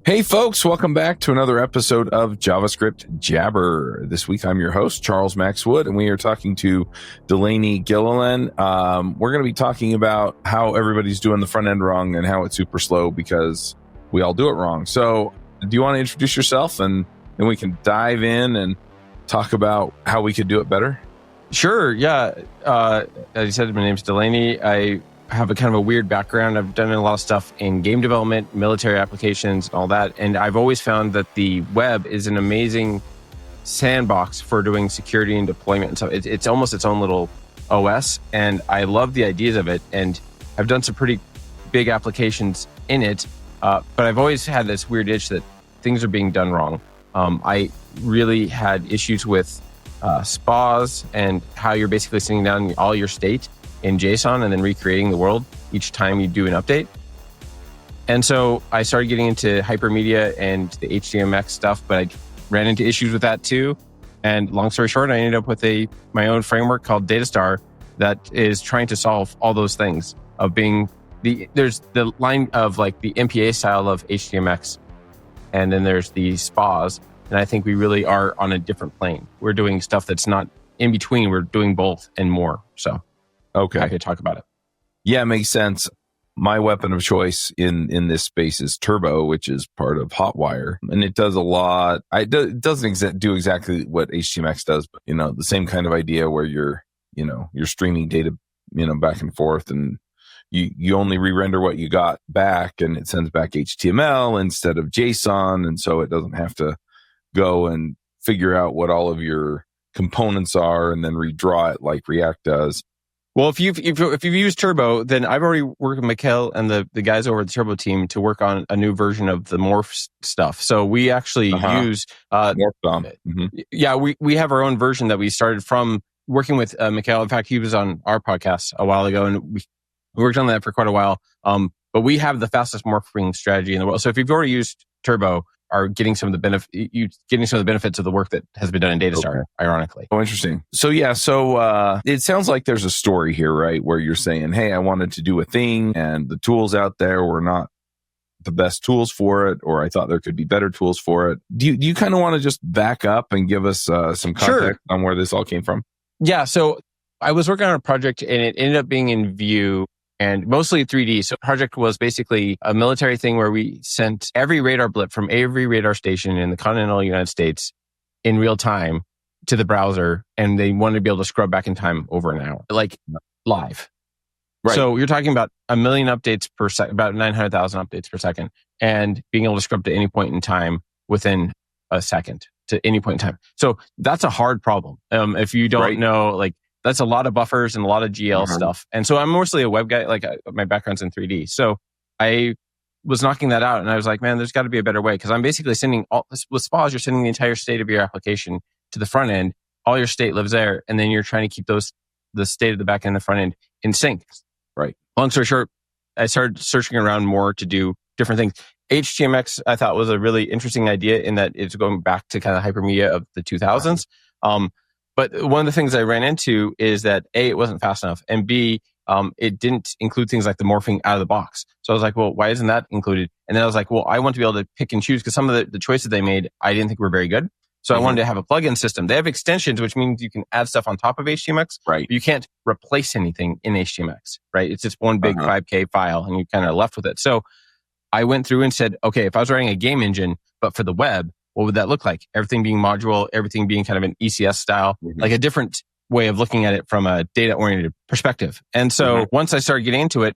Hey folks, welcome back to another episode of JavaScript Jabber. This week I'm your host, Charles Max Wood, and we are talking to Delaney Gilliland. We're going to be talking about how everybody's doing the front end wrong and how it's super slow because we all do it wrong. So do you want to introduce yourself and then we can dive in and talk about how we could do it better? Sure, yeah. As you said, my name's Delaney. I have a kind of a weird background. I've done a lot of stuff in game development, military applications, and all that. And I've always found that the web is an amazing sandbox for doing security and deployment and stuff. It's almost its own little OS. And I love the ideas of it. And I've done some pretty big applications in it. But I've always had this weird itch that things are being done wrong. I really had issues with spas and how you're basically sitting down all your state in JSON and then recreating the world each time you do an update. And so I started getting into hypermedia and the HTMX stuff, but I ran into issues with that too. And long story short, I ended up with my own framework called Datastar that is trying to solve all those things of being there's the line of like the MPA style of HTMX, and then there's the spas. And I think we really are on a different plane. We're doing stuff that's not in between. We're doing both and more. So okay, I could talk about it. Yeah, it makes sense. My weapon of choice in this space is Turbo, which is part of Hotwire, and it does a lot. It doesn't do exactly what HTMX does, but the same kind of idea where you're streaming data back and forth, and you only re-render what you got back, and it sends back HTML instead of JSON, and so it doesn't have to go and figure out what all of your components are and then redraw it like React does. Well, if you've used Turbo, then I've already worked with Mikhail and the guys over at the Turbo team to work on a new version of the morph stuff. So we actually use morph DOM. Mm-hmm. Yeah, we have our own version that we started from working with Mikhail. In fact, he was on our podcast a while ago, and we worked on that for quite a while. But we have the fastest morphing strategy in the world. So if you've already used Turbo, are getting some of the benefits of the work that has been done in Datastar, ironically. Oh, interesting. So it sounds like there's a story here, right? Where you're saying, hey, I wanted to do a thing and the tools out there were not the best tools for it, or I thought there could be better tools for it. Do you kind of want to just back up and give us some context on where this all came from? Yeah. So I was working on a project and it ended up being in Vue and mostly 3D. So the project was basically a military thing where we sent every radar blip from every radar station in the continental United States in real time to the browser. And they wanted to be able to scrub back in time over an hour, like live. Right. So you're talking about 1 million updates per second, about 900,000 updates per second, and being able to scrub to any point in time within a second to any point in time. So that's a hard problem. If you don't know, like, that's a lot of buffers and a lot of GL stuff. And so I'm mostly a web guy, my background's in 3D. So I was knocking that out and I was like, man, there's got to be a better way. Because I'm basically sending, with spas, you're sending the entire state of your application to the front end. All your state lives there. And then you're trying to keep the state of the back end and the front end in sync. Right. Long story short, I started searching around more to do different things. HTMX, I thought, was a really interesting idea in that it's going back to kind of hypermedia of the 2000s. But one of the things I ran into is that A, it wasn't fast enough, and B, it didn't include things like the morphing out of the box. So I was like, well, why isn't that included? And then I was like, well, I want to be able to pick and choose because some of the choices they made, I didn't think were very good. So I wanted to have a plugin system. They have extensions, which means you can add stuff on top of HTMX. Right. But you can't replace anything in HTMX, right? It's just one big 5K file and you're kind of left with it. So I went through and said, okay, if I was writing a game engine, but for the web, what would that look like? Everything being module, everything being kind of an ECS style, like a different way of looking at it from a data-oriented perspective. And so once I started getting into it,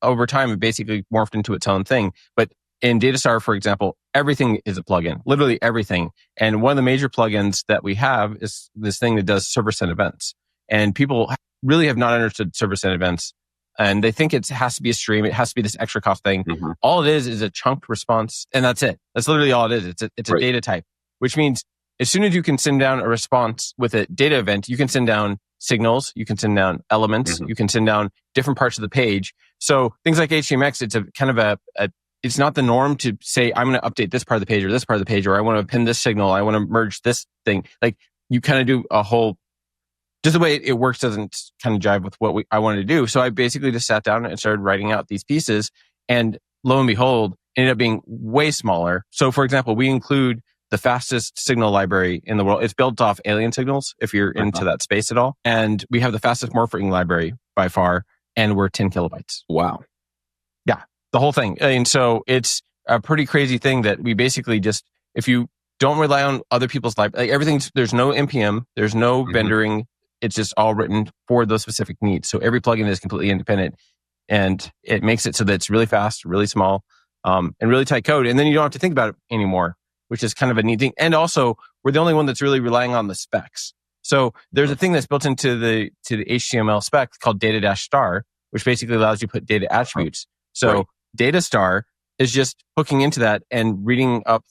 over time, it basically morphed into its own thing. But in Datastar, for example, everything is a plugin, literally everything. And one of the major plugins that we have is this thing that does server-side events. And people really have not understood server-side events. And they think it has to be a stream. It has to be this extra cost thing. All it is a chunked response. And that's it. That's literally all it is. It's a data type, which means as soon as you can send down a response with a data event, you can send down signals, you can send down elements, you can send down different parts of the page. So things like HTMX, it's a kind of it's not the norm to say, I'm going to update this part of the page or this part of the page, or I want to append this signal. I want to merge this thing. Like you kind of do a whole, just the way it works doesn't kind of jive with what I wanted to do. So I basically just sat down and started writing out these pieces. And lo and behold, ended up being way smaller. So for example, we include the fastest signal library in the world. It's built off alien signals, if you're into that space at all. And we have the fastest morphing library by far, and we're 10 kilobytes. Wow. Yeah, the whole thing. And so it's a pretty crazy thing that we basically just, if you don't rely on other people's library, everything's, there's no NPM, there's no vendoring. It's just all written for those specific needs. So every plugin is completely independent, and it makes it so that it's really fast, really small, and really tight code. And then you don't have to think about it anymore, which is kind of a neat thing. And also, we're the only one that's really relying on the specs. So there's a thing that's built into the HTML spec called Datastar, which basically allows you to put data attributes. So Datastar is just hooking into that and reading up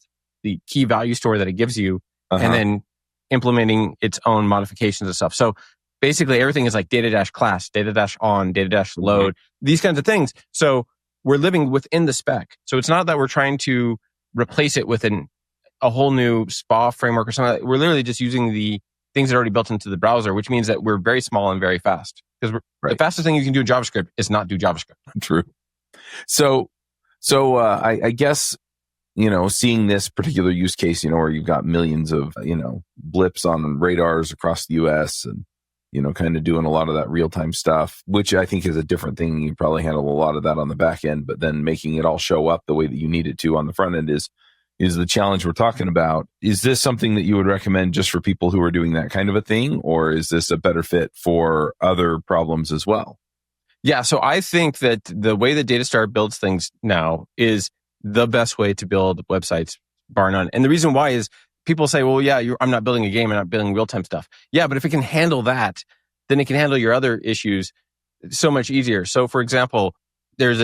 the key value store that it gives you, and then implementing its own modifications and stuff. So basically everything is like data-class, data-on, data-load, these kinds of things. So we're living within the spec. So it's not that we're trying to replace it with a whole new SPA framework or something. We're literally just using the things that are already built into the browser, which means that we're very small and very fast. Because the fastest thing you can do in JavaScript is not do JavaScript. True. So I guess, seeing this particular use case, where you've got millions of, blips on radars across the US and, kind of doing a lot of that real-time stuff, which I think is a different thing. You probably handle a lot of that on the back end, but then making it all show up the way that you need it to on the front end is the challenge we're talking about. Is this something that you would recommend just for people who are doing that kind of a thing, or is this a better fit for other problems as well? Yeah, so I think that the way that Datastar builds things now is the best way to build websites, bar none. And the reason why is people say, well, yeah, I'm not building a game, I'm not building real-time stuff. Yeah, but if it can handle that, then it can handle your other issues so much easier. So for example, there's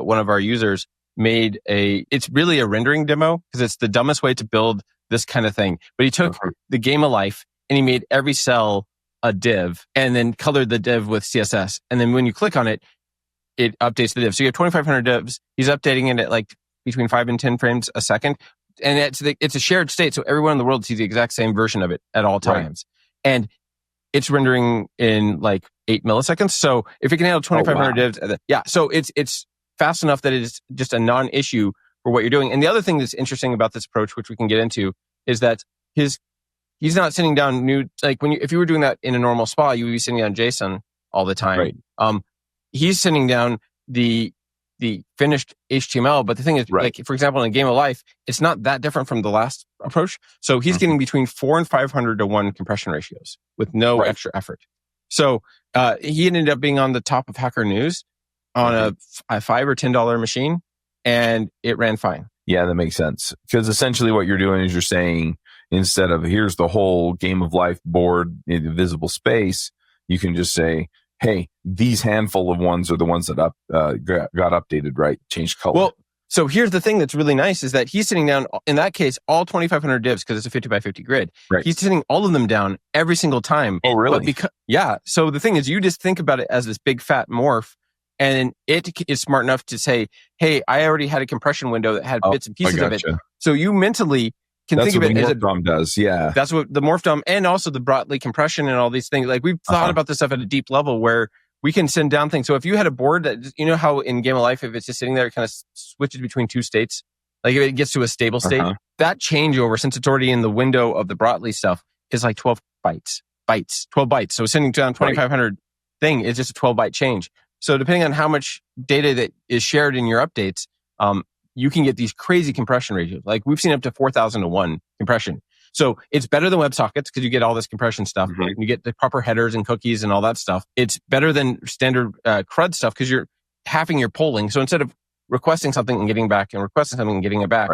one of our users made it's really a rendering demo because it's the dumbest way to build this kind of thing. But he took the game of life and he made every cell a div and then colored the div with CSS. And then when you click on it, it updates the div. So you have 2,500 divs. He's updating it at like between 5 and 10 frames a second. And it's a shared state. So everyone in the world sees the exact same version of it at all times. Right. And it's rendering in like 8 milliseconds. So if it can handle 2,500 divs, so it's fast enough that it's just a non-issue for what you're doing. And the other thing that's interesting about this approach, which we can get into, is that he's not sending down new, like if you were doing that in a normal SPA, you would be sending down JSON all the time. Right. He's sending down the finished HTML, but the thing is, like for example, in a game of life, it's not that different from the last approach. So he's getting between 400 and 500 to 1 compression ratios with no extra effort. So he ended up being on the top of Hacker News on a $5 or $10 machine, and it ran fine. Yeah, that makes sense. Because essentially what you're doing is you're saying, instead of here's the whole game of life board in visible space, you can just say, hey, these handful of ones are the ones that got updated, right? Changed color. Well, so here's the thing that's really nice is that he's sitting down, in that case, all 2,500 divs, because it's a 50 by 50 grid. Right. He's sitting all of them down every single time. Oh, really? So the thing is, you just think about it as this big fat morph, and it is smart enough to say, hey, I already had a compression window that had bits and pieces of it. So you mentally can think of it as a DOM does. Yeah. That's what the morph DOM and also the Brotli compression and all these things. Like we've thought about this stuff at a deep level where we can send down things. So if you had a board that, how in Game of Life, if it's just sitting there, it kind of switches between two states. Like if it gets to a stable state, that changeover, since it's already in the window of the Brotli stuff, is like 12 bytes. So sending down 2,500 thing is just a 12 byte change. So depending on how much data that is shared in your updates, you can get these crazy compression ratios. Like we've seen up to 4,000 to 1 compression. So it's better than WebSockets because you get all this compression stuff. And you get the proper headers and cookies and all that stuff. It's better than standard CRUD stuff because you're halving your polling. So instead of requesting something and getting back and requesting something and getting it back,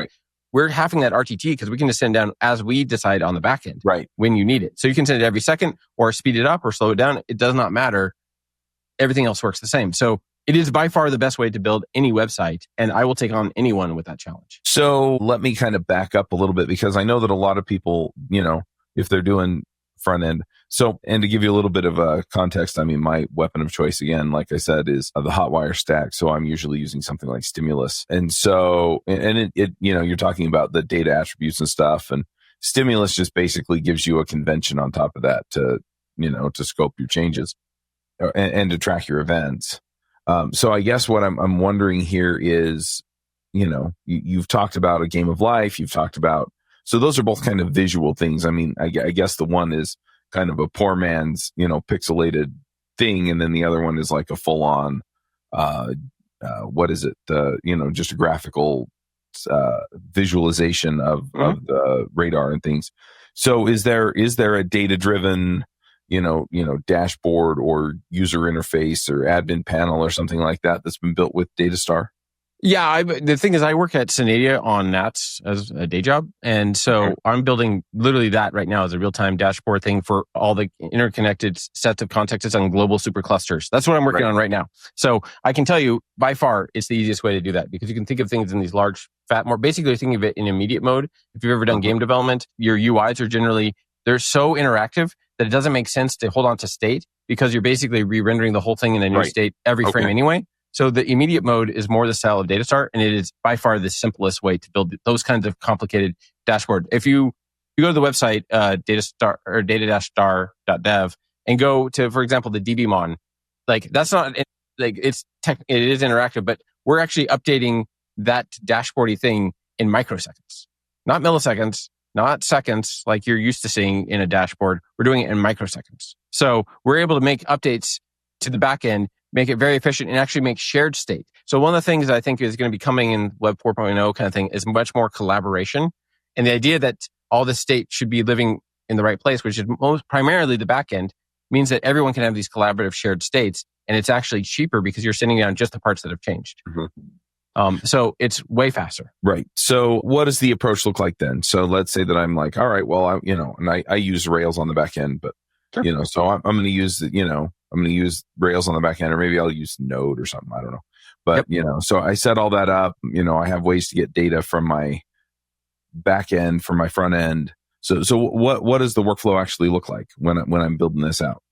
we're halving that RTT because we can just send down as we decide on the back end when you need it. So you can send it every second or speed it up or slow it down. It does not matter. Everything else works the same. So it is by far the best way to build any website, and I will take on anyone with that challenge. So let me kind of back up a little bit because I know that a lot of people, if they're doing front end. So, and to give you a little bit of a context, I mean, my weapon of choice, again, like I said, is the Hotwire stack. So I'm usually using something like Stimulus. And so, and it you're talking about the data attributes and stuff, and Stimulus just basically gives you a convention on top of that to scope your changes and to track your events. So I guess what I'm wondering here is, you've talked about a game of life. You've talked about, so those are both kind of visual things. I mean, I guess the one is kind of a poor man's, pixelated thing. And then the other one is like a full on, what is it? Just a graphical, visualization of the radar and things. So is there a data driven, dashboard or user interface or admin panel or something like that that's been built with Datastar? Yeah, the thing is, I work at Synadia on Nats as a day job, and so I'm building literally that right now as a real-time dashboard thing for all the interconnected sets of contexts on global superclusters. That's what I'm working on right now. So I can tell you, by far, it's the easiest way to do that because you can think of things in these large, basically think of it in immediate mode. If you've ever done game development, your UIs are generally, they're so interactive that it doesn't make sense to hold on to state because you're basically re-rendering the whole thing in a new state every frame anyway. So the immediate mode is more the style of Datastar, and it is by far the simplest way to build those kinds of complicated dashboard. If you go to the website, Datastar or data-star.dev and go to, for example, the DBmon, like that's not like it is interactive, but we're actually updating that dashboardy thing in microseconds, not milliseconds, not seconds like you're used to seeing in a dashboard. We're doing it in microseconds. So we're able to make updates to the backend, make it very efficient, and actually make shared state. So one of the things that I think is going to be coming in Web 4.0 kind of thing is much more collaboration. And the idea that all the state should be living in the right place, which is most primarily the backend, means that everyone can have these collaborative shared states. And it's actually cheaper because you're sending down just the parts that have changed. So it's way faster. Right. So what does the approach look like then? So let's say that I'm like, all right, well, I use Rails on the back end, but, so I'm going to use I'm going to use Rails on the back end, or maybe I'll use Node or something. I don't know. But, so I set all that up. I have ways to get data from my back end, from my front end. So what does the workflow actually look like when I'm building this out?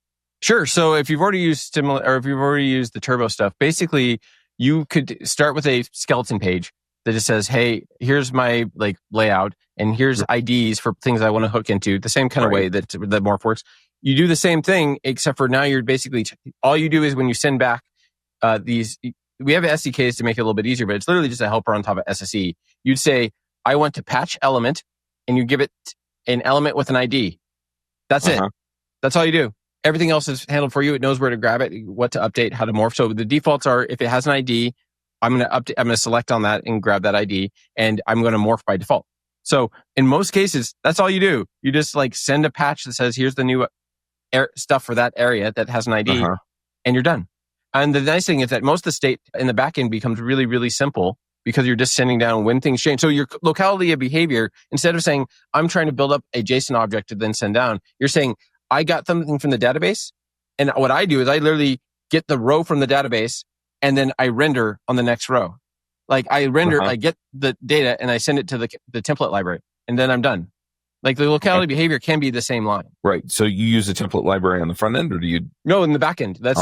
Sure. So if you've already used if you've already used the Turbo stuff, basically you could start with a skeleton page that just says, hey, here's my layout and here's IDs for things I want to hook into, the same kind of way that Morph works. You do the same thing, except for now you're basically, all you do is when you send back these, we have SDKs to make it a little bit easier, but it's literally just a helper on top of SSE. You'd say, I want to patch element, and you give it an element with an ID. That's it. That's all you do. Everything else is handled for you. It knows where to grab it, what to update, how to morph. So the defaults are, if it has an ID, I'm going to select on that and grab that ID, and I'm going to morph by default. So in most cases, that's all you do. You just send a patch that says, here's the new stuff for that area that has an ID, and you're done. And the nice thing is that most of the state in the backend becomes really, really simple because you're just sending down when things change. So your locality of behavior, instead of saying, I'm trying to build up a JSON object to then send down, you're saying, I got something from the database. And what I do is I literally get the row from the database and then I render on the next row. I render, I get the data and I send it to the template library, and then I'm done. The locality behavior can be the same line. Right. So you use a template library on the front end, or do you? No, in the back end. That's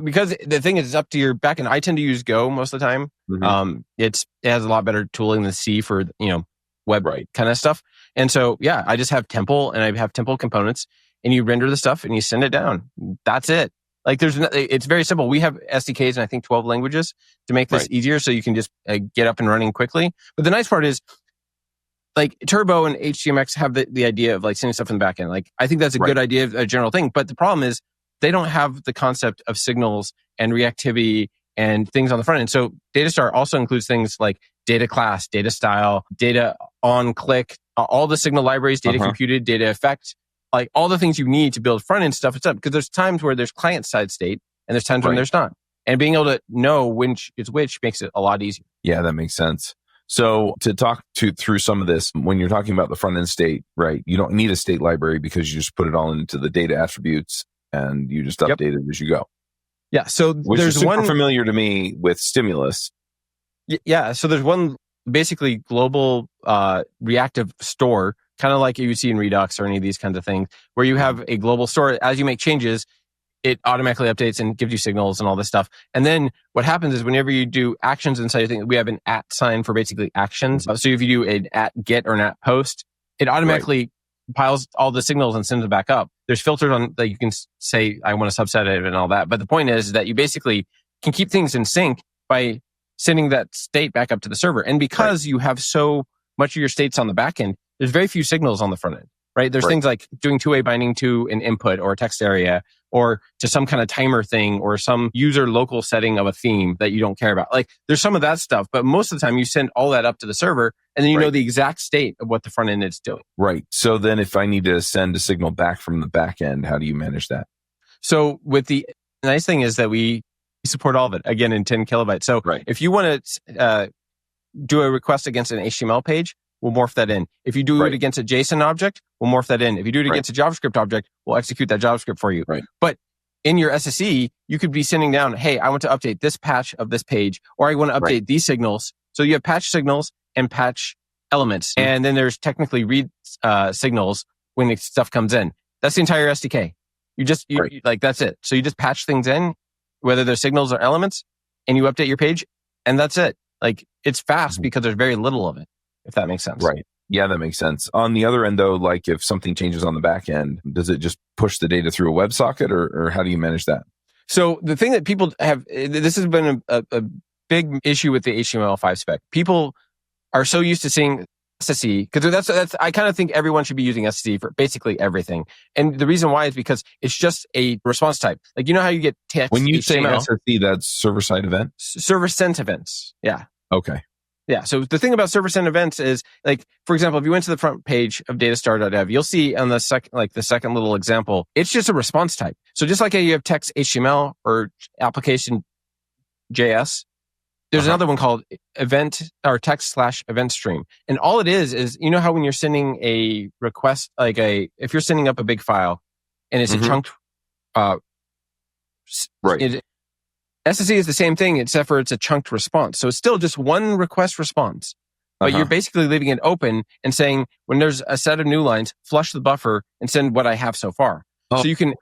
because the thing is, it's up to your back end. I tend to use Go most of the time. It has a lot better tooling than C for, web kind of stuff. And so, I just have Temple and I have Temple components, and you render the stuff and you send it down. That's it. It's very simple. We have SDKs in, I think, 12 languages to make this easier so you can just get up and running quickly. But the nice part is, Turbo and HTMX have the idea of sending stuff in the back end. I think that's a good idea, a general thing. But the problem is they don't have the concept of signals and reactivity and things on the front end. So Datastar also includes things like data class, data style, data on click, all the signal libraries, data computed, data effect, all the things you need to build front end stuff. It's up because there's times where there's client side state and there's times when there's not. And being able to know which is which makes it a lot easier. Yeah, that makes sense. So to talk through some of this, when you're talking about the front end state, you don't need a state library because you just put it all into the data attributes and you just update it as you go. Yeah. So which there's is super one familiar to me with Stimulus. Yeah. So there's one basically global reactive store, kind of like you would see in Redux or any of these kinds of things, where you have a global store. As you make changes, it automatically updates and gives you signals and all this stuff. And then what happens is whenever you do actions inside your thing, we have an @ sign for basically actions. So if you do an @get or an @post, it automatically piles all the signals and sends it back up. There's filters on that you can say, I want to subset it and all that. But the point is that you basically can keep things in sync by sending that state back up to the server. And because you have so much of your states on the back end, there's very few signals on the front end, right? There's things like doing two-way binding to an input or a text area or to some kind of timer thing or some user local setting of a theme that you don't care about. Like there's some of that stuff, but most of the time you send all that up to the server and then you know the exact state of what the front end is doing. Right. So then if I need to send a signal back from the back end, how do you manage that? So with the nice thing is that we support all of it, again, in 10 kilobytes. So if you want to do a request against an HTML page, we'll morph that in. If you do it against a JSON object, we'll morph that in. If you do it against a JavaScript object, we'll execute that JavaScript for you. But in your SSE, you could be sending down, hey, I want to update this patch of this page, or I want to update these signals. So you have patch signals and patch elements. And then there's technically read signals when the stuff comes in. That's the entire SDK. You like, that's it. So you just patch things in, whether they're signals or elements, and you update your page, and that's it. Like, it's fast because there's very little of it, if that makes sense. Right. Yeah, that makes sense. On the other end, though, like if something changes on the back end, does it just push the data through a WebSocket or how do you manage that? So the thing that people have, this has been a big issue with the HTML5 spec. People are so used to seeing SSE, because that's I kind of think everyone should be using SSE for basically everything. And the reason why is because it's just a response type. Like, you know how you get text when you HTML, say SSE, that's server-side event? Server-sent events. Yeah. Okay. Yeah. So the thing about server-sent events is, like, for example, if you went to the front page of datastar.dev, you'll see on the second little example, it's just a response type. So just like you have text HTML or application JS, there's another one called event or text/event stream. And all it is, you know how when you're sending a request, if you're sending up a big file and it's a chunked, SSE is the same thing, except for it's a chunked response. So it's still just one request response, but you're basically leaving it open and saying, when there's a set of new lines, flush the buffer and send what I have so far. So you can,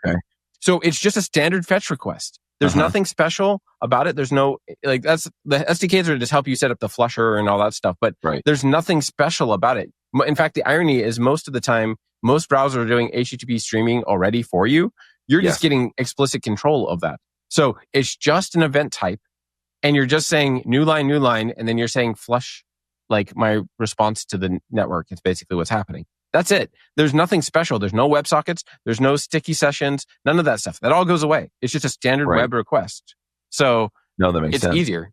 so it's just a standard fetch request. There's nothing special about it. There's no, that's the SDKs are to just help you set up the flusher and all that stuff, but there's nothing special about it. In fact, the irony is most of the time, most browsers are doing HTTP streaming already for you. You're just getting explicit control of that. So it's just an event type and you're just saying new line, and then you're saying flush, like my response to the network. It's basically what's happening. That's it. There's nothing special. There's no WebSockets. There's no sticky sessions. None of that stuff. That all goes away. It's just a standard web request. So that makes sense. It's easier.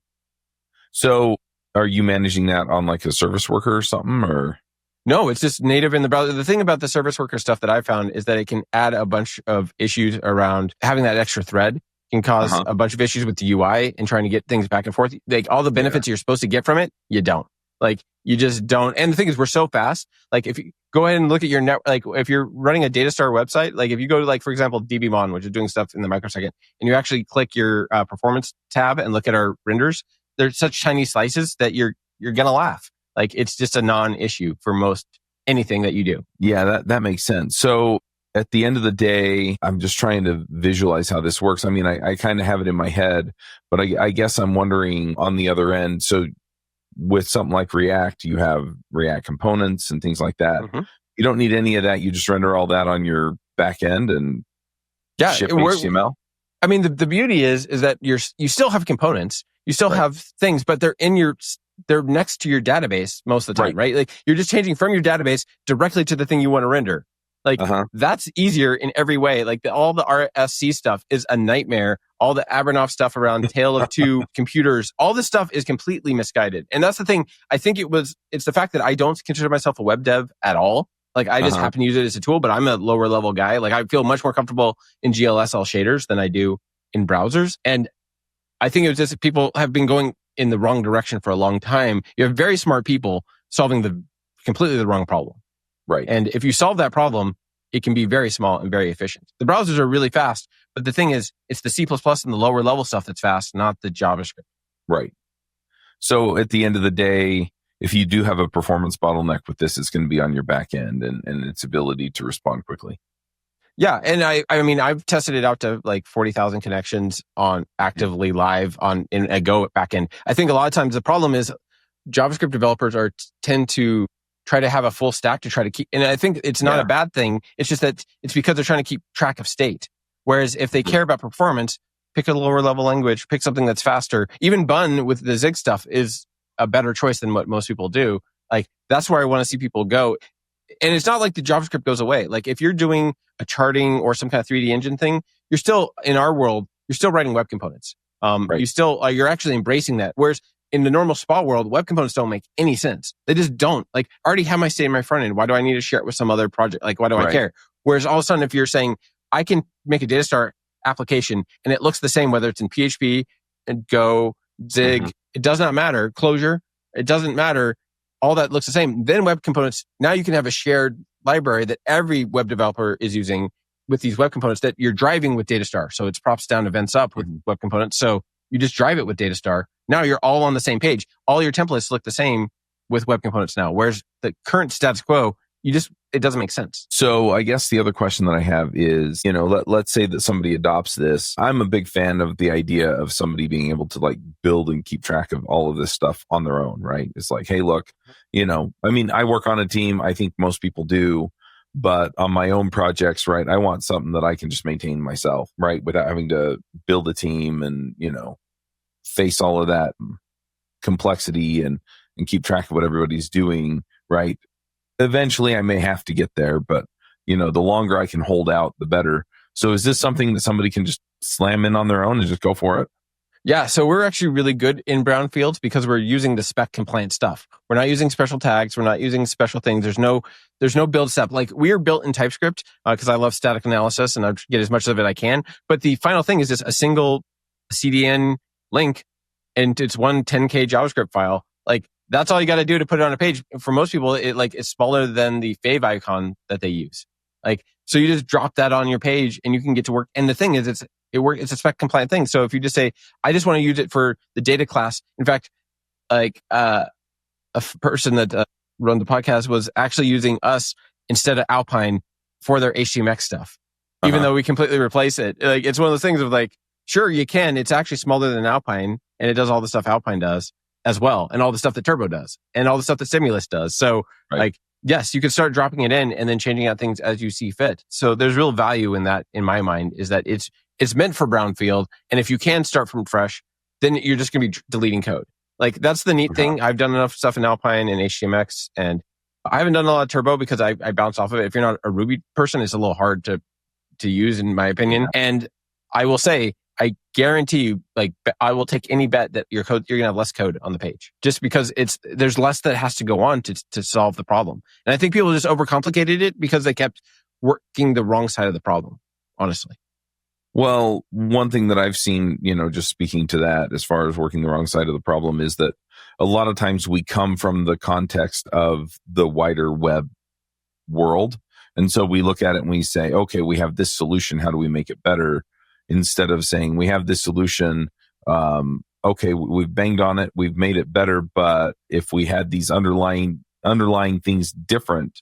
So are you managing that on like a service worker or something, or? No, it's just native in the browser. The thing about the service worker stuff that I found is that it can add a bunch of issues around having that extra thread. Can cause a bunch of issues with the UI and trying to get things back and forth. Like all the benefits you're supposed to get from it, you don't. Like you just don't. And the thing is, we're so fast. Like if you go ahead and look at your net, like if you're running a Datastar website, like if you go to, like, for example, dbmon, which is doing stuff in the microsecond, and you actually click your performance tab and look at our renders, they're such tiny slices that you're gonna laugh. Like it's just a non-issue for most anything that you do. Yeah, that makes sense. So at the end of the day, I'm just trying to visualize how this works. I mean, I kind of have it in my head, but I guess I'm wondering on the other end. So with something like React, you have React components and things like that. You don't need any of that. You just render all that on your back end and ship HTML. I mean, the beauty is that you still have components, you still have things, but they're next to your database most of the time, right? Like you're just changing from your database directly to the thing you want to render. Like that's easier in every way. Like all the RSC stuff is a nightmare. All the Abernoff stuff around Tale of Two computers, all this stuff is completely misguided. And that's the thing. I think it's the fact that I don't consider myself a web dev at all. Like I just happen to use it as a tool, but I'm a lower level guy. Like I feel much more comfortable in GLSL shaders than I do in browsers. And I think it was just that people have been going in the wrong direction for a long time. You have very smart people solving completely the wrong problem. Right. And if you solve that problem, it can be very small and very efficient. The browsers are really fast, but the thing is, it's the C++ and the lower level stuff that's fast, not the JavaScript. Right. So at the end of the day, if you do have a performance bottleneck with this, it's going to be on your back end and its ability to respond quickly. Yeah. And I mean, I've tested it out to like 40,000 connections on actively live in a Go backend. I think a lot of times the problem is JavaScript developers tend to try to have a full stack to try to keep, and I think it's not a bad thing. It's just that it's because they're trying to keep track of state. Whereas if they care about performance, pick a lower level language, pick something that's faster. Even Bun with the Zig stuff is a better choice than what most people do. Like, that's where I want to see people go. And it's not like the JavaScript goes away. Like, if you're doing a charting or some kind of 3D engine thing, you're still, in our world, you're still writing web components. Right. You still, you're actually embracing that. Whereas in the normal SPA world, web components don't make any sense. They just don't. Like, I already have my state in my front end. Why do I need to share it with some other project? Like, why do I care? Whereas all of a sudden, if you're saying, I can make a Datastar application and it looks the same, whether it's in PHP and Go, Zig, it does not matter. Clojure, it doesn't matter. All that looks the same. Then web components, now you can have a shared library that every web developer is using with these web components that you're driving with Datastar. So it's props down, events up with web components. So you just drive it with Datastar. Now you're all on the same page. All your templates look the same with web components now. Whereas the current status quo, it doesn't make sense. So I guess the other question that I have is, let's say that somebody adopts this. I'm a big fan of the idea of somebody being able to like build and keep track of all of this stuff on their own, right? It's like, hey, look, I work on a team. I think most people do, but on my own projects, right? I want something that I can just maintain myself, right? Without having to build a team and, face all of that complexity and keep track of what everybody's doing, right? Eventually I may have to get there, but the longer I can hold out, the better. So is this something that somebody can just slam in on their own and just go for it? Yeah. So we're actually really good in brownfields because we're using the spec compliant stuff. We're not using special tags. We're not using special things. There's no build step. Like, we are built in TypeScript because I love static analysis and I get as much of it I can. But the final thing is just a single CDN link and it's one 10K JavaScript file. Like, that's all you got to do to put it on a page. For most people, it's smaller than the fave icon that they use. Like, so you just drop that on your page and you can get to work. And the thing is, it's a spec compliant thing. So if you just say, I just want to use it for the data class. In fact, like, person that run the podcast was actually using us instead of Alpine for their HTMX stuff, even though we completely replace it. Like, it's one of those things of like, sure, you can. It's actually smaller than Alpine and it does all the stuff Alpine does as well, and all the stuff that Turbo does, and all the stuff that Stimulus does. So, like, yes, you can start dropping it in and then changing out things as you see fit. So there's real value in that, in my mind, is that it's meant for brownfield. And if you can start from fresh, then you're just going to be deleting code. Like, that's the neat thing. I've done enough stuff in Alpine and HTMX, and I haven't done a lot of Turbo because I bounce off of it. If you're not a Ruby person, it's a little hard to use, in my opinion. And I will say, I guarantee you, like, I will take any bet that your code, you're going to have less code on the page, just because there's less that has to go on to solve the problem. And I think people just overcomplicated it because they kept working the wrong side of the problem, honestly. Well, one thing that I've seen, just speaking to that, as far as working the wrong side of the problem, is that a lot of times we come from the context of the wider web world. And so we look at it and we say, okay, we have this solution. How do we make it better? Instead of saying, we have this solution, okay, we've banged on it, we've made it better, but if we had these underlying things different,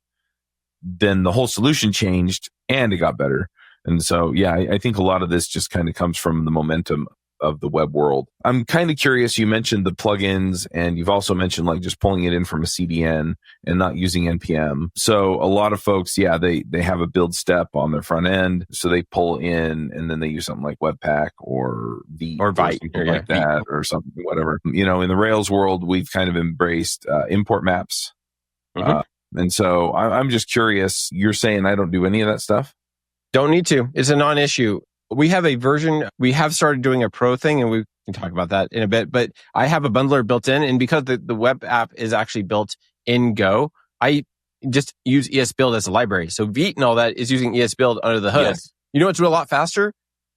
then the whole solution changed and it got better. And so, yeah, I think a lot of this just kind of comes from the momentum of the web world. I'm kind of curious, you mentioned the plugins, and you've also mentioned like just pulling it in from a CDN and not using NPM. So a lot of folks, yeah, they have a build step on their front end. So they pull in and then they use something like Webpack or Vite or something like that, or something, whatever. In the Rails world, we've kind of embraced import maps. And so I'm just curious, you're saying I don't do any of that stuff? Don't need to. It's a non-issue. We have a version, we have started doing a pro thing, and we can talk about that in a bit, but I have a bundler built in, and because the web app is actually built in Go, I just use ESBuild as a library. So Vite and all that is using ESBuild under the hood. Yes. It's a lot faster,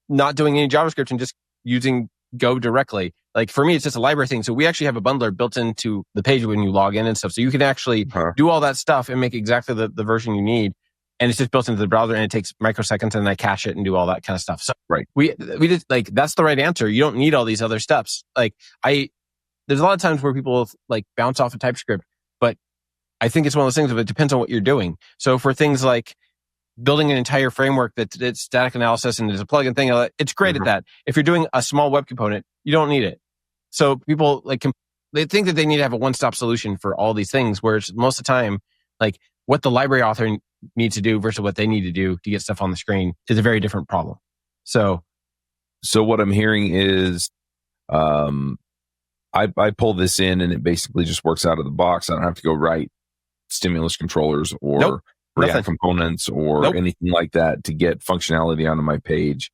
not doing any JavaScript and just using Go directly. Like, for me, it's just a library thing. So we actually have a bundler built into the page when you log in and stuff. So you can actually do all that stuff and make exactly the version you need. And it's just built into the browser, and it takes microseconds, and I cache it and do all that kind of stuff. So we just, like, that's the right answer. You don't need all these other steps. Like, there's a lot of times where people like bounce off of TypeScript, but I think it's one of those things of it depends on what you're doing. So for things like building an entire framework that's static analysis and there's a plugin thing, it's great at that. If you're doing a small web component, you don't need it. So people they think that they need to have a one-stop solution for all these things, whereas most of the time, like, what the library author needs to do versus what they need to do to get stuff on the screen is a very different problem. So So what I'm hearing is, I pull this in and it basically just works out of the box. I don't have to go write stimulus controllers or Nope, React nothing. components or Nope. anything like that to get functionality onto my page.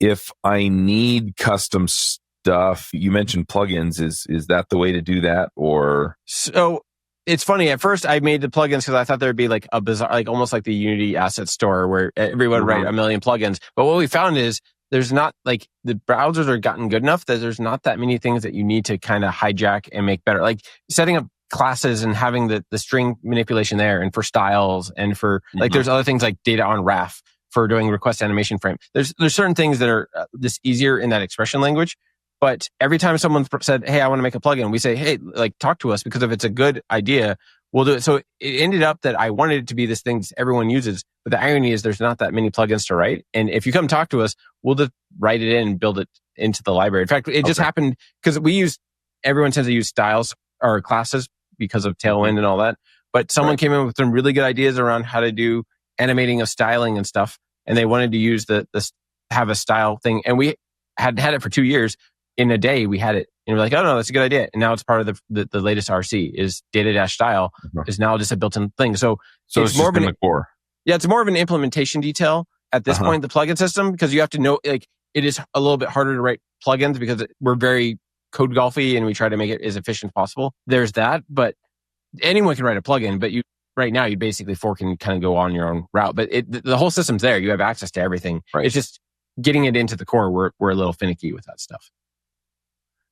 If I need custom stuff, you mentioned plugins. Is that the way to do that? Or So it's funny. At first, I made the plugins because I thought there'd be like a bizarre, like almost like the Unity asset store where everyone would write a million plugins. But what we found is there's not like the browsers are gotten good enough that there's not that many things that you need to kind of hijack and make better. Like setting up classes and having the string manipulation there, and for styles, and for like there's other things like data on RAF for doing request animation frame. There's certain things that are just easier in that expression language. But every time someone said, "Hey, I want to make a plugin," we say, "Hey, like talk to us," because if it's a good idea, we'll do it. So it ended up that I wanted it to be this thing everyone uses. But the irony is there's not that many plugins to write. And if you come talk to us, we'll just write it in and build it into the library. In fact, it just happened because everyone tends to use styles or classes because of Tailwind and all that. But someone came in with some really good ideas around how to do animating of styling and stuff. And they wanted to use have a style thing. And we had it for 2 years. In a day, we had it. And we're like, oh, no, that's a good idea. And now it's part of the latest RC is data-style is now just a built-in thing. So it's more of the core. Yeah, it's more of an implementation detail at this point, the plugin system, because you have to know, like, it is a little bit harder to write plugins because we're very code golfy and we try to make it as efficient as possible. There's that, but anyone can write a plugin, but right now you basically fork and kind of go on your own route. But the whole system's there. You have access to everything. Right. It's just getting it into the core. We're a little finicky with that stuff.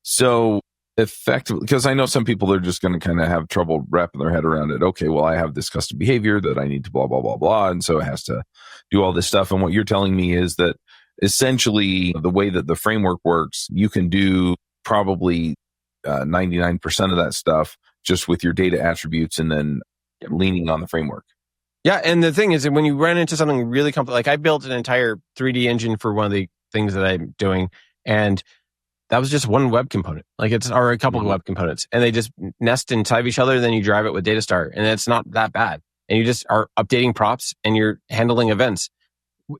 So effectively, because I know some people are just going to kind of have trouble wrapping their head around it. Okay, well, I have this custom behavior that I need to blah, blah, blah, blah. And so it has to do all this stuff. And what you're telling me is that essentially the way that the framework works, you can do probably 99% of that stuff just with your data attributes and then leaning on the framework. Yeah. And the thing is that when you run into something really complex, like I built an entire 3D engine for one of the things that I'm doing, and that was just one web component. Like or a couple of web components, and they just nest inside of each other. Then you drive it with Datastar, and it's not that bad. And you just are updating props and you're handling events.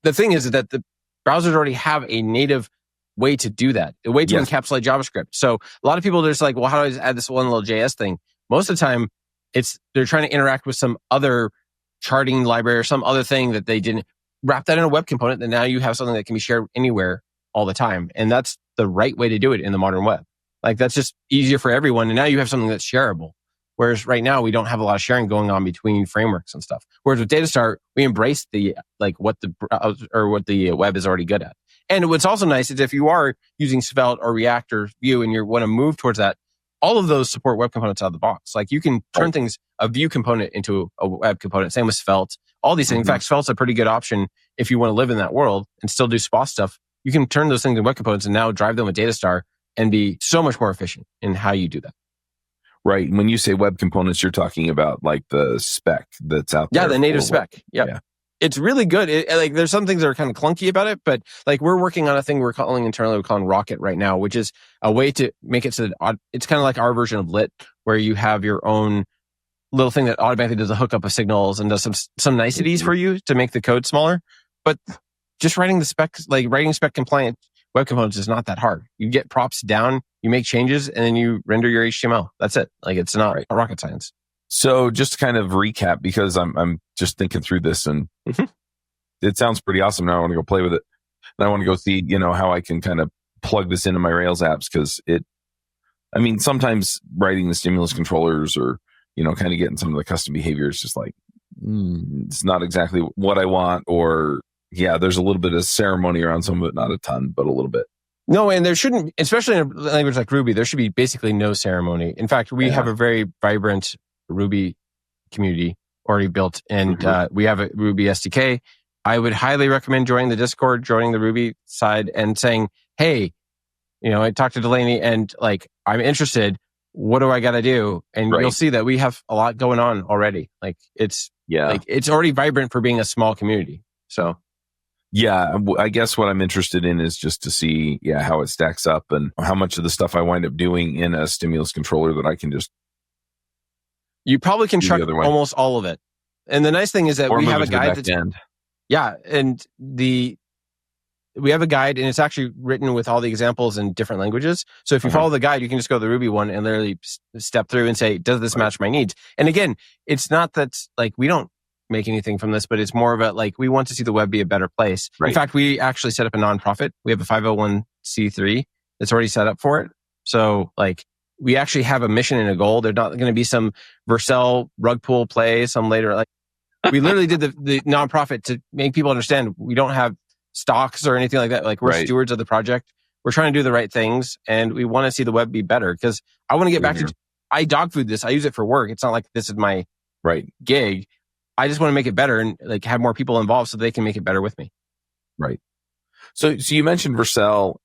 The thing is that the browsers already have a native way to do that, a way to encapsulate JavaScript. So a lot of people are just like, well, how do I just add this one little JS thing? Most of the time, they're trying to interact with some other charting library or some other thing that they didn't wrap that in a web component. And now you have something that can be shared anywhere all the time. And that's the right way to do it in the modern web. Like that's just easier for everyone. And now you have something that's shareable. Whereas right now we don't have a lot of sharing going on between frameworks and stuff. Whereas with Datastar, we embrace what the web is already good at. And what's also nice is if you are using Svelte or React or Vue and you want to move towards that, all of those support web components out of the box. Like you can turn a Vue component into a web component. Same with Svelte. All these things. In fact, Svelte's a pretty good option if you want to live in that world and still do SPA stuff. You can turn those things into web components and now drive them with Datastar and be so much more efficient in how you do that. Right. When you say web components, you're talking about like the spec that's out there. Yeah, the native spec. Yep. Yeah. It's really good. Like there's some things that are kind of clunky about it, but like we're working on a thing we're calling Rocket right now, which is a way to make it so that it's kind of like our version of Lit, where you have your own little thing that automatically does a hookup of signals and does some niceties for you to make the code smaller. But just writing the specs, like writing spec compliant web components is not that hard. You get props down, you make changes, and then you render your HTML. That's it. Like it's not rocket science. So just to kind of recap, because I'm just thinking through this and it sounds pretty awesome. Now I want to go play with it. And I want to go see, how I can kind of plug this into my Rails apps, because sometimes writing the stimulus controllers or, kind of getting some of the custom behavior is just like, it's not exactly what I want, or there's a little bit of ceremony around some of it, not a ton, but a little bit. No, and there shouldn't, especially in a language like Ruby, there should be basically no ceremony. In fact, we have a very vibrant Ruby community already built, and we have a Ruby SDK. I would highly recommend joining the Discord, joining the Ruby side and saying, hey, I talked to Delaney and like, I'm interested. What do I got to do? And you'll see that we have a lot going on already. Like it's already vibrant for being a small community. So. Yeah, I guess what I'm interested in is just to see, how it stacks up and how much of the stuff I wind up doing in a stimulus controller that I can just. You probably can truck almost all of it. And the nice thing is that we have a guide that's. End. Yeah, and we have a guide, and it's actually written with all the examples in different languages. So if you follow the guide, you can just go to the Ruby one and literally step through and say, does this match my needs? And again, it's not that like we don't make anything from this, but it's more of a like we want to see the web be a better place. Right. In fact, we actually set up a nonprofit. We have a 501c3 that's already set up for it. So like we actually have a mission and a goal. There's not going to be some Vercel rug pull play some later. Like we literally did the nonprofit to make people understand we don't have stocks or anything like that. Like we're stewards of the project. We're trying to do the right things, and we want to see the web be better because I want to get back to. I dog food this. I use it for work. It's not like this is my gig. I just want to make it better and like have more people involved so they can make it better with me. Right. So you mentioned Vercel.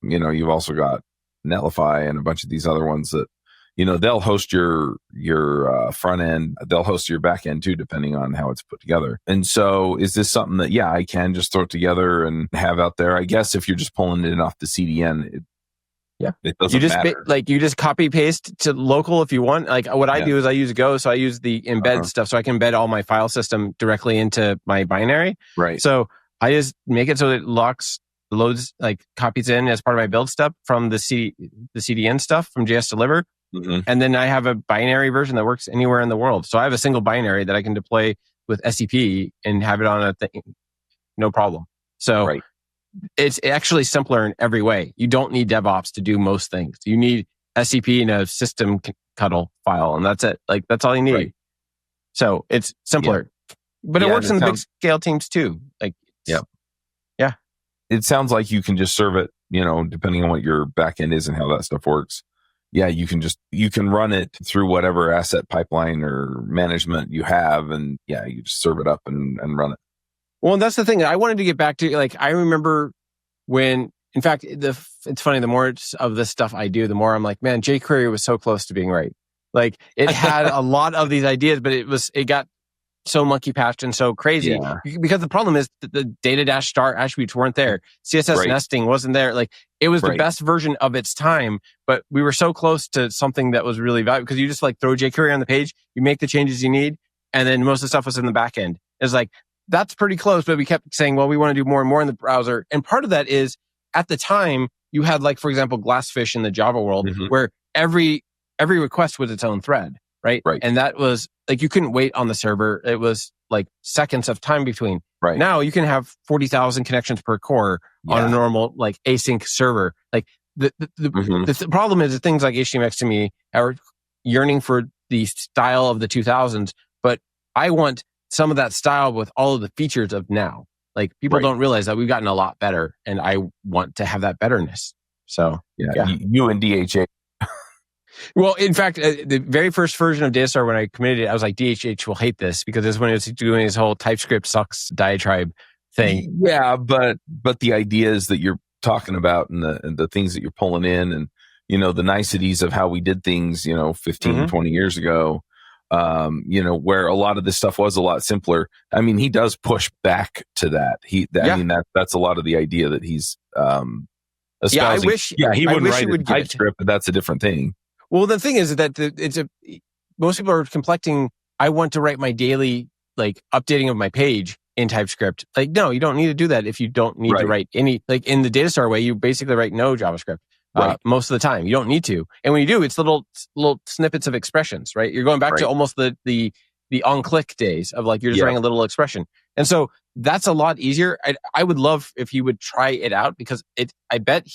You've also got Netlify and a bunch of these other ones that, they'll host your front end. They'll host your back end too, depending on how it's put together. And so is this something that, I can just throw it together and have out there? I guess if you're just pulling it off the CDN, it doesn't matter. You just copy paste to local if you want. Like what I do is I use Go. So I use the embed stuff. So I can embed all my file system directly into my binary. Right. So I just make it so it loads, like copies in as part of my build step from the CDN stuff from JS Deliver. Mm-hmm. And then I have a binary version that works anywhere in the world. So I have a single binary that I can deploy with SCP and have it on a thing. No problem. So it's actually simpler in every way. You don't need DevOps to do most things. You need SCP and a system cuddle file, and that's it. Like that's all you need. Right. So it's simpler, but it works in the big scale teams too. Like, yeah. It sounds like you can just serve it, depending on what your backend is and how that stuff works. Yeah, you can run it through whatever asset pipeline or management you have, and you just serve it up and run it. Well, and that's the thing I wanted to get back to. Like, I remember when, in fact, it's funny, the more of this stuff I do, the more I'm like, man, jQuery was so close to being right. Like, it had a lot of these ideas, but it got so monkey patched and so crazy because the problem is that the data-star attributes weren't there. CSS nesting wasn't there. Like, it was the best version of its time, but we were so close to something that was really valuable because you just like throw jQuery on the page, you make the changes you need, and then most of the stuff was in the back end. It's like, that's pretty close, but we kept saying, well, we want to do more and more in the browser. And part of that is, at the time, you had like, for example, Glassfish in the Java world, where every request was its own thread, right? And that was like, you couldn't wait on the server. It was like seconds of time between. Right. Now you can have 40,000 connections per core on a normal like async server. Like the problem is that things like HTMX to me are yearning for the style of the 2000s, but I want some of that style with all of the features of now. Like people don't realize that we've gotten a lot better, and I want to have that betterness. So you and DHA. Well, in fact, the very first version of Datastar, when I committed it, I was like, DHH will hate this because this is when it was doing his whole TypeScript sucks diatribe thing. Yeah, but the ideas that you're talking about and the things that you're pulling in and, the niceties of how we did things, 15, 20 years ago, where a lot of this stuff was a lot simpler. I mean, he does push back to that. I mean, that's a lot of the idea that he's espousing. He wouldn't write it in TypeScript, but that's a different thing. Well, the thing is that most people are conflicting. I want to write my daily like updating of my page in TypeScript. Like, no, you don't need to do that if you don't need to write any. Like in the Datastar way, you basically write no JavaScript most of the time. You don't need to, and when you do, it's little snippets of expressions. Right, you're going back to almost the on-click days of like you're just writing a little expression, and so that's a lot easier. I would love if he would try it out because I bet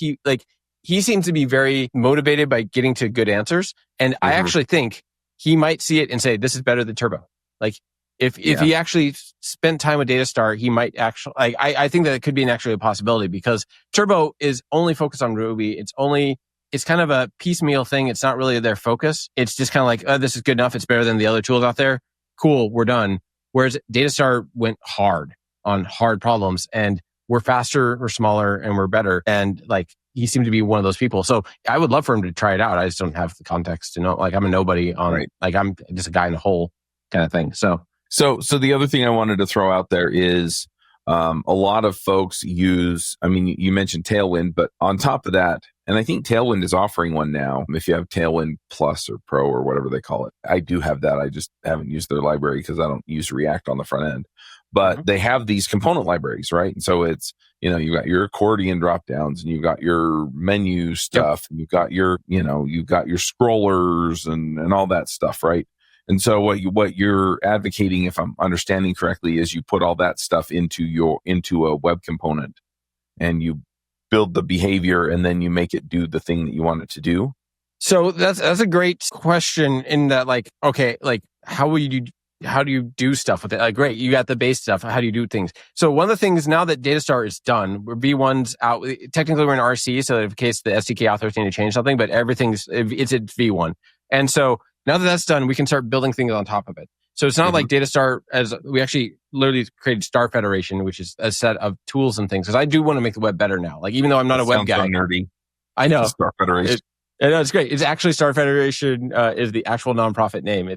he seems to be very motivated by getting to good answers. And I actually think he might see it and say, this is better than Turbo. Like if he actually spent time with Datastar, he might actually, I think that it could be actually a possibility because Turbo is only focused on Ruby. It's kind of a piecemeal thing. It's not really their focus. It's just kind of like, oh, this is good enough. It's better than the other tools out there. Cool. We're done. Whereas Datastar went hard on hard problems and we're faster, we're smaller, and we're better. And like, he seemed to be one of those people. So I would love for him to try it out. I just don't have the context to know. Like I'm a nobody on like I'm just a guy in a hole kind of thing. So the other thing I wanted to throw out there is a lot of folks use, I mean, you mentioned Tailwind, but on top of that, and I think Tailwind is offering one now. If you have Tailwind Plus or Pro or whatever they call it, I do have that. I just haven't used their library because I don't use React on the front end. But they have these component libraries, right? And so it's you've got your accordion drop downs, and you've got your menu stuff, and you've got you've got your scrollers and all that stuff, right? And so what you're advocating, if I'm understanding correctly, is you put all that stuff into a web component, and you build the behavior, and then you make it do the thing that you want it to do. So that's a great question in that, like, okay, like how do you do stuff with it? Like, great, you got the base stuff. How do you do things? So one of the things now that Datastar is done, V1's out. Technically, we're in RC, so in case the SDK authors need to change something, but it's at V1. And so now that that's done, we can start building things on top of it. So it's not like Datastar, as we actually literally created Star Federation, which is a set of tools and things. Because I do want to make the web better now. Like, even though I'm not a web guy, so nerdy. I know Star Federation. It's great. It's actually Star Federation is the actual nonprofit name.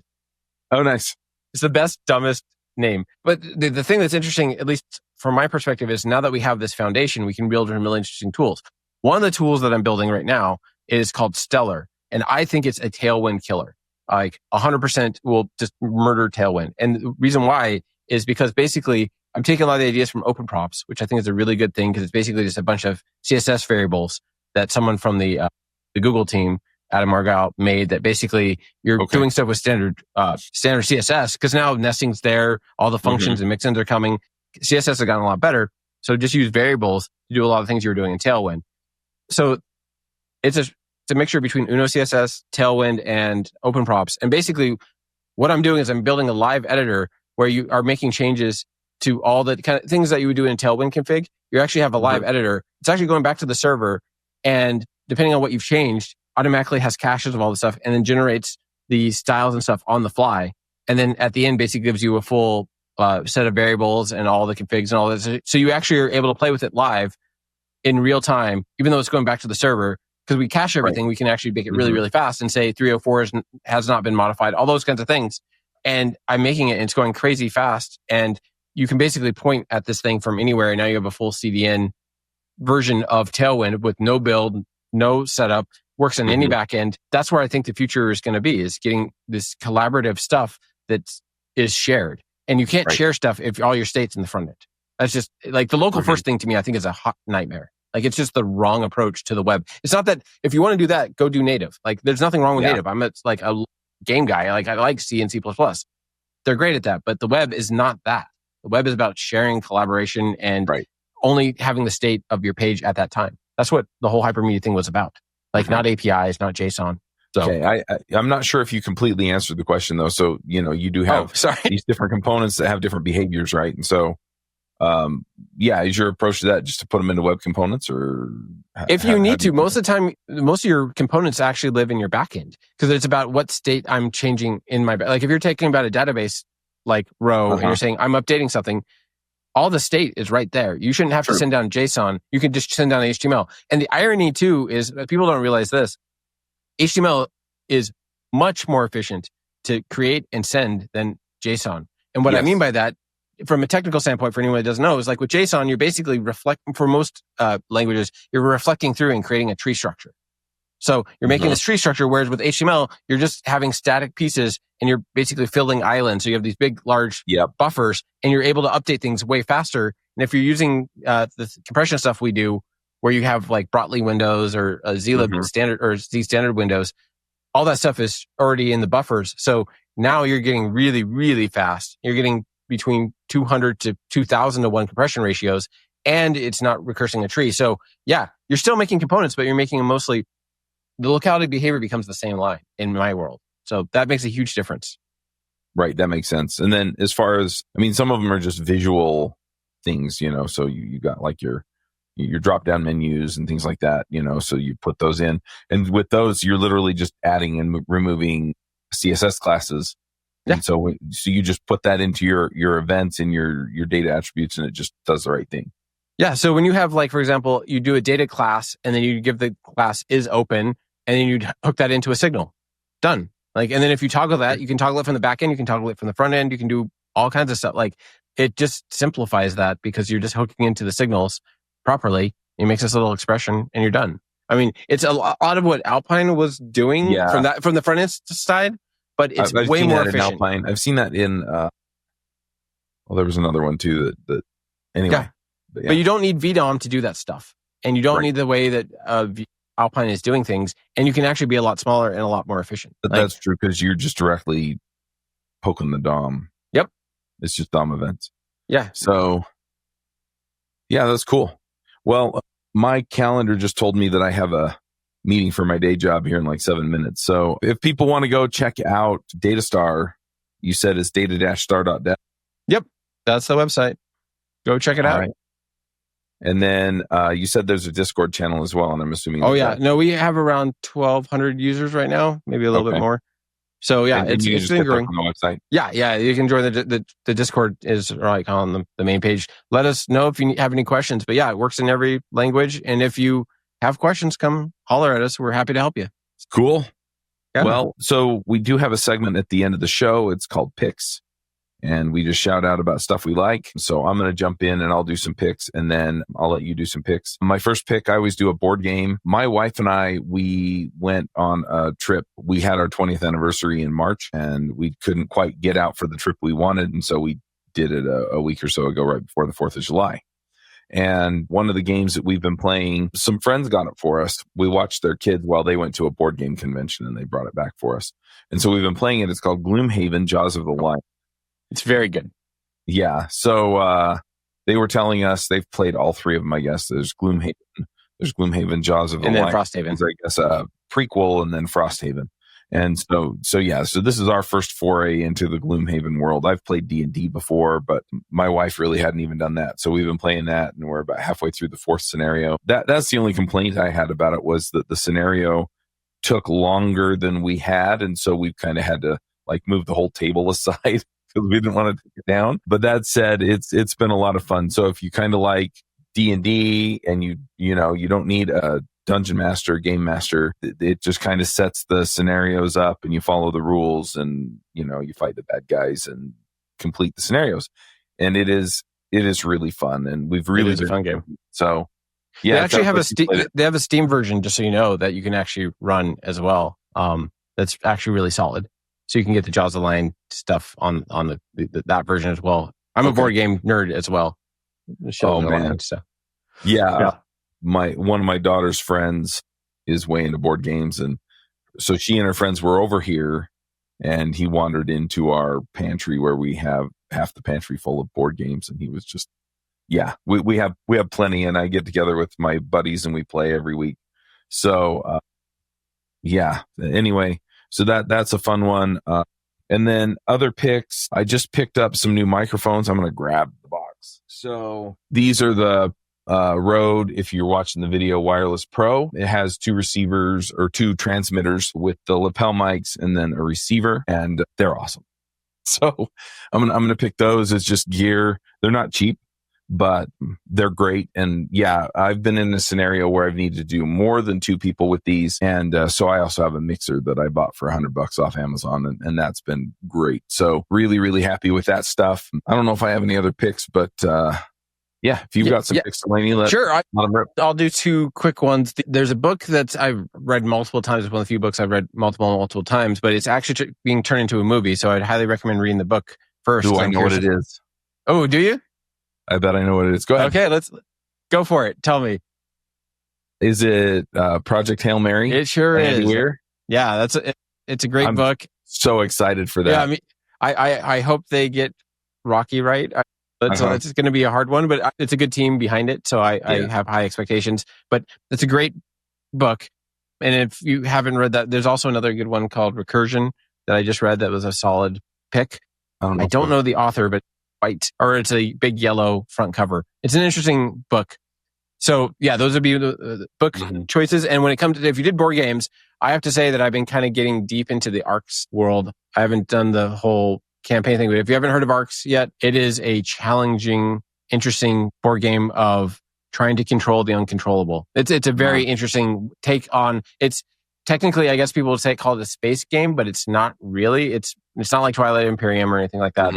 Oh, nice. It's the best, dumbest name. But the thing that's interesting, at least from my perspective, is now that we have this foundation, we can build some really interesting tools. One of the tools that I'm building right now is called Stellar. And I think it's a Tailwind killer. Like 100% will just murder Tailwind. And the reason why is because basically I'm taking a lot of the ideas from OpenProps, which I think is a really good thing, because it's basically just a bunch of CSS variables that someone from the Google team, Adam Argyle, made, that basically you're doing stuff with standard CSS, because now nesting's there, all the functions and mixins are coming. CSS has gotten a lot better. So just use variables to do a lot of things you were doing in Tailwind. So it's a mixture between Uno CSS, Tailwind, and OpenProps. And basically what I'm doing is I'm building a live editor where you are making changes to all the kind of things that you would do in Tailwind config. You actually have a live editor. It's actually going back to the server, and depending on what you've changed, automatically has caches of all the stuff, and then generates the styles and stuff on the fly. And then at the end, basically gives you a full set of variables and all the configs and all this. So you actually are able to play with it live in real time, even though it's going back to the server. Because we cache everything, we can actually make it really, really fast and say 304 has not been modified, all those kinds of things. And I'm making it, and it's going crazy fast. And you can basically point at this thing from anywhere. And now you have a full CDN version of Tailwind with no build, no setup, works in any backend. That's where I think the future is going to be, is getting this collaborative stuff that is shared. And you can't share stuff if all your state's in the front end. That's just like the local first thing to me, I think is a hot nightmare. Like, it's just the wrong approach to the web. It's not that if you want to do that, go do native. Like, there's nothing wrong with native. I'm like a game guy. Like, I like C and C++. They're great at that. But the web is not that. The web is about sharing, collaboration, and only having the state of your page at that time. That's what the whole hypermedia thing was about. Like, not APIs, not JSON. So, okay, I'm not sure if you completely answered the question, though. So, you do have these different components that have different behaviors, right? And so, is your approach to that just to put them into web components, or if you need to? Most of the time, most of your components actually live in your backend, because it's about what state I'm changing in my like. If you're taking about a database like row and you're saying I'm updating something, all the state is right there. You shouldn't have to send down JSON. You can just send down HTML. And the irony too is that people don't realize this: HTML is much more efficient to create and send than JSON. And what I mean by that, from a technical standpoint, for anyone that doesn't know, is like with JSON, you're basically for most languages, you're reflecting through and creating a tree structure. So you're making this tree structure, whereas with HTML, you're just having static pieces and you're basically filling islands. So you have these big, large buffers, and you're able to update things way faster. And if you're using the compression stuff we do, where you have like Brotli windows or zlib standard or Z standard windows, all that stuff is already in the buffers. So now you're getting really, really fast. You're getting between 200 to 2000 to 1 compression ratios, and it's not recursing a tree. So you're still making components, but you're making them mostly, the locality behavior becomes the same line in my world. So that makes a huge difference. Right. That makes sense. And then as far as, some of them are just visual things, so you got like your drop down menus and things like that, so you put those in, and with those, you're literally just adding and removing CSS classes. And so you just put that into your events and your data attributes, and it just does the right thing. Yeah. So when you have, like, for example, you do a data class, and then you give the class is open, and then you hook that into a signal. Done. Like, and then if you toggle that, you can toggle it from the back end, you can toggle it from the front end, you can do all kinds of stuff. Like, it just simplifies that because you're just hooking into the signals properly. It makes this little expression, and you're done. It's a lot of what Alpine was doing from the front end side. But it's way more efficient. I've seen that in, there was another one too that anyway. But, but you don't need VDOM to do that stuff. And you don't need the way that Alpine is doing things. And you can actually be a lot smaller and a lot more efficient. But that's true because you're just directly poking the DOM. Yep. It's just DOM events. Yeah. So, yeah, that's cool. Well, my calendar just told me that I have a meeting for my day job here in like 7 minutes. So if people want to go check out Datastar, you said it's data-star.dev. Yep. That's the website. Go check it out. Right. And then you said there's a Discord channel as well, and I'm assuming. Oh, yeah. No, we have around 1,200 users right now, maybe a little bit more. So, yeah, and it's been growing. On the website. Yeah. You can join the Discord is like on the main page. Let us know if you have any questions. But, yeah, it works in every language. And if you have questions, come holler at us. We're happy to help you. Cool. Yeah. Well, so we do have a segment at the end of the show. It's called Picks. And we just shout out about stuff we like. So I'm going to jump in and I'll do some picks and then I'll let you do some picks. My first pick, I always do a board game. My wife and I, we went on a trip. We had our 20th anniversary in March and we couldn't quite get out for the trip we wanted. And so we did it a week or so ago, right before the 4th of July. And one of the games that we've been playing, some friends got it for us. We watched their kids while they went to a board game convention and they brought it back for us. And so we've been playing it. It's called Gloomhaven, Jaws of the Lion. It's very good. Yeah. So they were telling us they've played all three of them, I guess. There's Gloomhaven, Jaws of the Lion. And then Frosthaven. I guess a prequel and then Frosthaven. And so yeah, so this is our first foray into the Gloomhaven world. I've played D&D before, but my wife really hadn't even done that. So we've been playing that and we're about halfway through the 4th scenario. That's the only complaint I had about it was that the scenario took longer than we had. And so we kind of had to like move the whole table aside. Because we didn't want to take it down. But that said, it's been a lot of fun. So if you kind of like D&D and you don't need a dungeon master, game master, it just kind of sets the scenarios up and you follow the rules and you fight the bad guys and complete the scenarios. And it is really fun. And we've really been a fun game. So yeah, they actually have a Steam version, just so you know, that you can actually run as well. That's actually really solid. So you can get the Jaws of the Lion stuff on that version as well. I'm a board game nerd as well. Oh man, yeah. One of my daughter's friends is way into board games, and so she and her friends were over here, and he wandered into our pantry where we have half the pantry full of board games, and he was just, yeah, we have plenty, and I get together with my buddies and we play every week. So yeah. Anyway. So that's a fun one. And then other picks, I just picked up some new microphones. I'm going to grab the box. So these are the Rode, if you're watching the video, Wireless Pro. It has 2 receivers or 2 transmitters with the lapel mics and then a receiver, and they're awesome. So I'm going to pick those as just gear. They're not cheap, but they're great. And yeah, I've been in a scenario where I've needed to do more than 2 people with these. And so I also have a mixer that I bought for $100 off Amazon, and that's been great. So really, really happy with that stuff. I don't know if I have any other picks, but yeah, if you've got some picks, Delaney, sure. I'll do 2 quick ones. There's a book that I've read multiple times. It's one of the few books I've read multiple times, but it's actually being turned into a movie. So I'd highly recommend reading the book first. Do I know what it is? Oh, do you? I bet I know what it is. Go ahead. Okay, let's go for it. Tell me. Is it Project Hail Mary? It sure is. Weir? Yeah, it's a great book. So excited for that. Yeah, I mean, I hope they get Rocky right. It's going to be a hard one, but it's a good team behind it, so I have high expectations. But it's a great book, and if you haven't read that, there's also another good one called Recursion that I just read that was a solid pick. I don't know the author, but white, or it's a big yellow front cover. It's an interesting book. So yeah, those would be the book choices. And when it comes to, if you did board games, I have to say that I've been kind of getting deep into the ARCS world. I haven't done the whole campaign thing, but if you haven't heard of ARCS yet, it is a challenging, interesting board game of trying to control the uncontrollable. It's a very interesting take on, it's technically, I guess people would say call it a space game, but it's not really. It's not like Twilight Imperium or anything like that.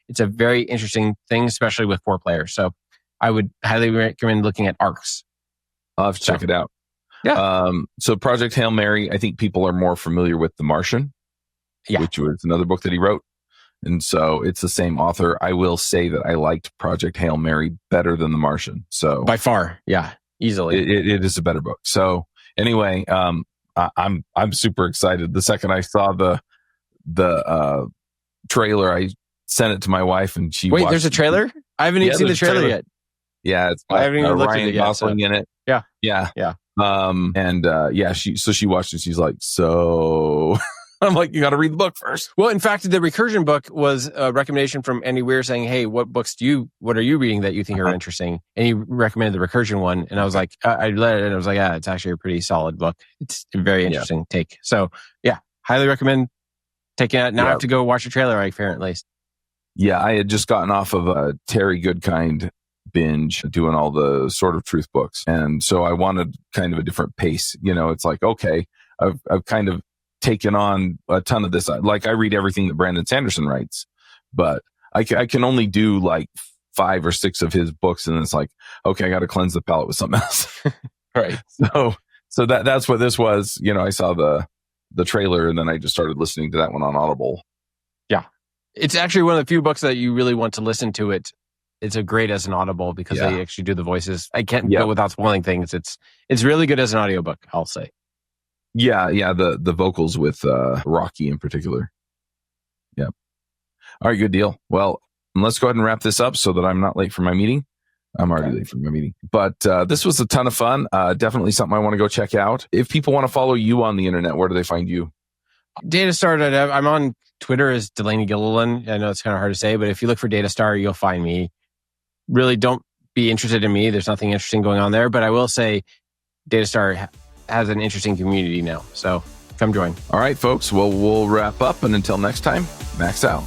It's a very interesting thing, especially with 4 players. So I would highly recommend looking at ARCS. I'll have to check it out. Yeah. So Project Hail Mary, I think people are more familiar with The Martian, which was another book that he wrote. And so it's the same author. I will say that I liked Project Hail Mary better than The Martian. So by far, yeah, easily. It is a better book. So anyway, I'm super excited. The second I saw the trailer, I sent it to my wife, and she wait. There's a trailer? I haven't even seen the trailer yet. Yeah, it's I haven't even looked at it yet. Gosling in it. Yeah. She watched it. She's like, so. I'm like, you got to read the book first. Well, in fact, the recursion book was a recommendation from Andy Weir saying, hey, what are you reading that you think are interesting? And he recommended the recursion one. And I was like, I read it and I was like, yeah, it's actually a pretty solid book. It's a very interesting take. So yeah, highly recommend taking it. Now I have to go watch the trailer, I fear, at least. Yeah, I had just gotten off of a Terry Goodkind binge doing all the Sword of Truth books. And so I wanted kind of a different pace. It's like, okay, I've kind of taken on a ton of this. Like, I read everything that Brandon Sanderson writes, but I can only do like 5 or 6 of his books. And it's like, okay, I got to cleanse the palate with something else. Right. So that's what this was. I saw the trailer, and then I just started listening to that one on Audible. Yeah. It's actually one of the few books that you really want to listen to it. It's a great as an Audible because they actually do the voices. I can't go without spoiling things. It's really good as an audiobook, I'll say. Yeah, the vocals with Rocky in particular. Yeah. All right, good deal. Well, let's go ahead and wrap this up so that I'm not late for my meeting. I'm already late for my meeting. But this was a ton of fun. Definitely something I want to go check out. If people want to follow you on the internet, where do they find you? Datastar. I'm on Twitter as Delaney Gilliland. I know it's kind of hard to say, but if you look for Datastar, you'll find me. Really don't be interested in me. There's nothing interesting going on there. But I will say Datastar has an interesting community now. So come join. All right, folks. Well, we'll wrap up. And until next time, Max out.